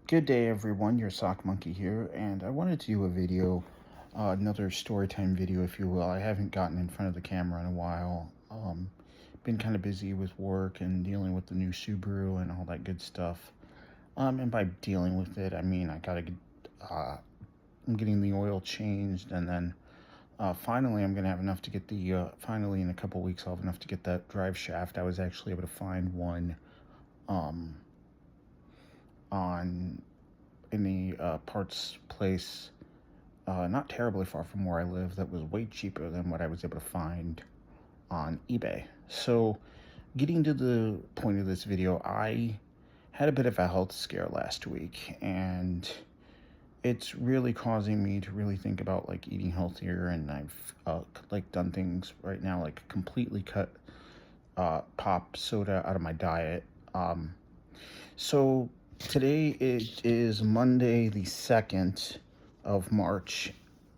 Good day, everyone. Your Sock Monkey here, and I wanted to do a video, another story time video, if you will. I haven't gotten in front of the camera in a while. Been kind of busy with work and dealing with the new Subaru and all that good stuff. And by dealing with it, I mean I gotta get, I'm getting the oil changed, and then finally I'm gonna have enough to get finally in a couple weeks I'll have enough to get that drive shaft. I was actually able to find one, um, on in the parts place, not terribly far from where I live, that was way cheaper than what I was able to find on eBay. So, getting to the point of this video, I had a bit of a health scare last week, and it's really causing me to really think about like eating healthier. And I've like done things right now, like completely cut pop soda out of my diet. So today it is Monday, the 2nd of March,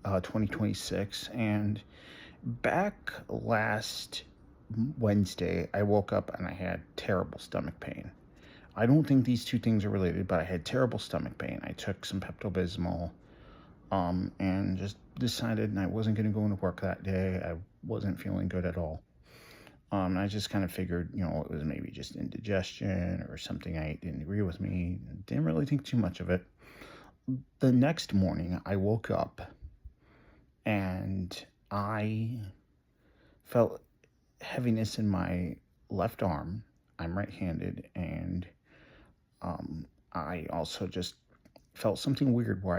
2026. And back last Wednesday, I woke up and I had terrible stomach pain. I don't think these two things are related, but I had terrible stomach pain. I took some Pepto-Bismol, and just decided I wasn't going to go into work that day. I wasn't feeling good at all. I just kind of figured, it was maybe just indigestion or something I ate didn't agree with me. Didn't really think too much of it. The next morning, I woke up and I felt heaviness in my left arm. I'm right-handed, and I also just felt something weird where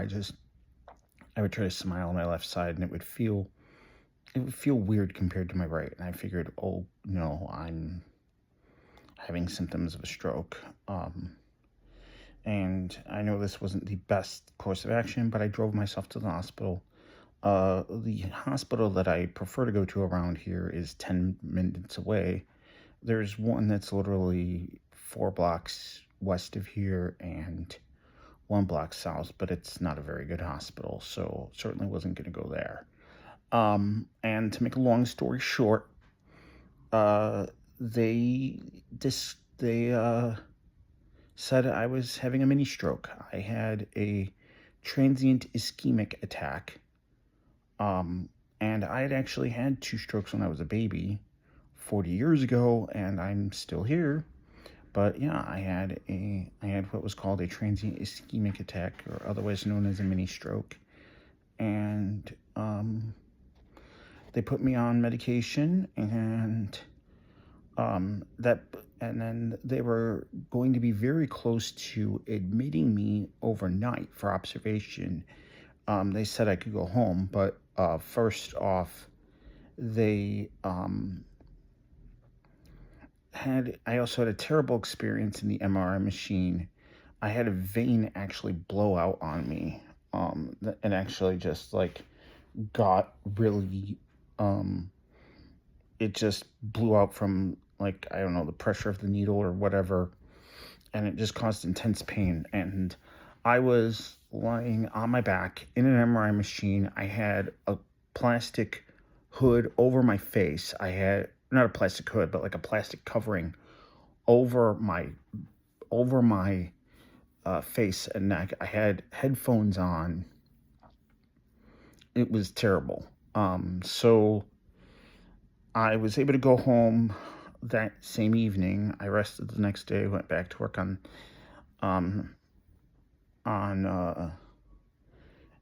I would try to smile on my left side, and it would feel weird compared to my right. And I figured, oh no, I'm having symptoms of a stroke. And I know this wasn't the best course of action, but I drove myself to the hospital. The hospital that I prefer to go to around here is 10 minutes away. There's one that's literally 4 blocks west of here and 1 block south, but it's not a very good hospital, so certainly wasn't going to go there. And to make a long story short, uh, they they said I was having a mini stroke. I had a transient ischemic attack. And I had actually had 2 strokes when I was a baby 40 years ago, and I'm still here. But yeah, I had what was called a transient ischemic attack, or otherwise known as a mini stroke. And they put me on medication, and that and then they were going to be very close to admitting me overnight for observation. They said I could go home, but first off, they I also had a terrible experience in the MRI machine. I had a vein actually blow out on me, and actually just like got really, it just blew out from, like, I don't know, the pressure of the needle or whatever, and it just caused intense pain. And I was lying on my back in an MRI machine. I had a plastic hood over my face. I had not a plastic hood, but like a plastic covering over my face and neck. I had headphones on. It was terrible. So I was able to go home that same evening. I rested the next day, went back to work um, on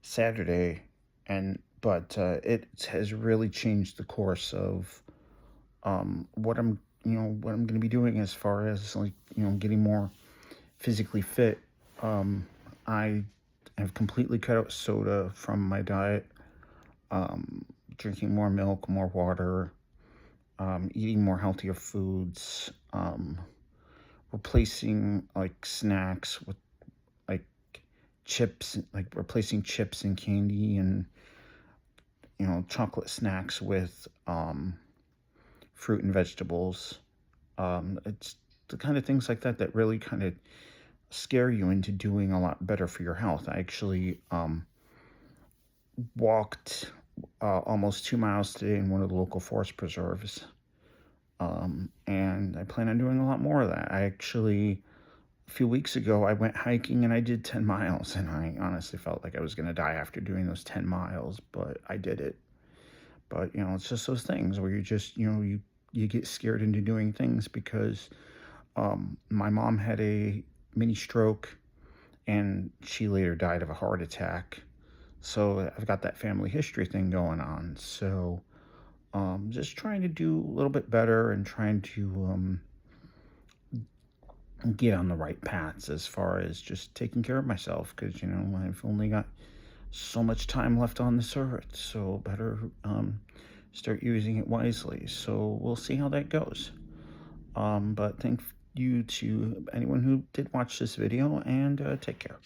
Saturday, but it has really changed the course of what I'm going to be doing as far as, like, getting more physically fit. I have completely cut out soda from my diet. Drinking more milk, more water, eating more healthier foods, replacing like snacks with like chips, like replacing chips and candy and chocolate snacks with fruit and vegetables. It's the kind of things like that that really kind of scare you into doing a lot better for your health. I actually walked almost 2 miles today in one of the local forest preserves, and I plan on doing a lot more of that. I actually A few weeks ago, I went hiking and I did 10 miles, and I honestly felt like I was going to die after doing those 10 miles, but I did it. But, it's just those things where you just, you get scared into doing things because my mom had a mini stroke and she later died of a heart attack. So I've got that family history thing going on. So just trying to do a little bit better and trying to get on the right paths as far as just taking care of myself because, I've only got so much time left on this earth. So better start using it wisely. So we'll see how that goes. But thank you to anyone who did watch this video, and take care.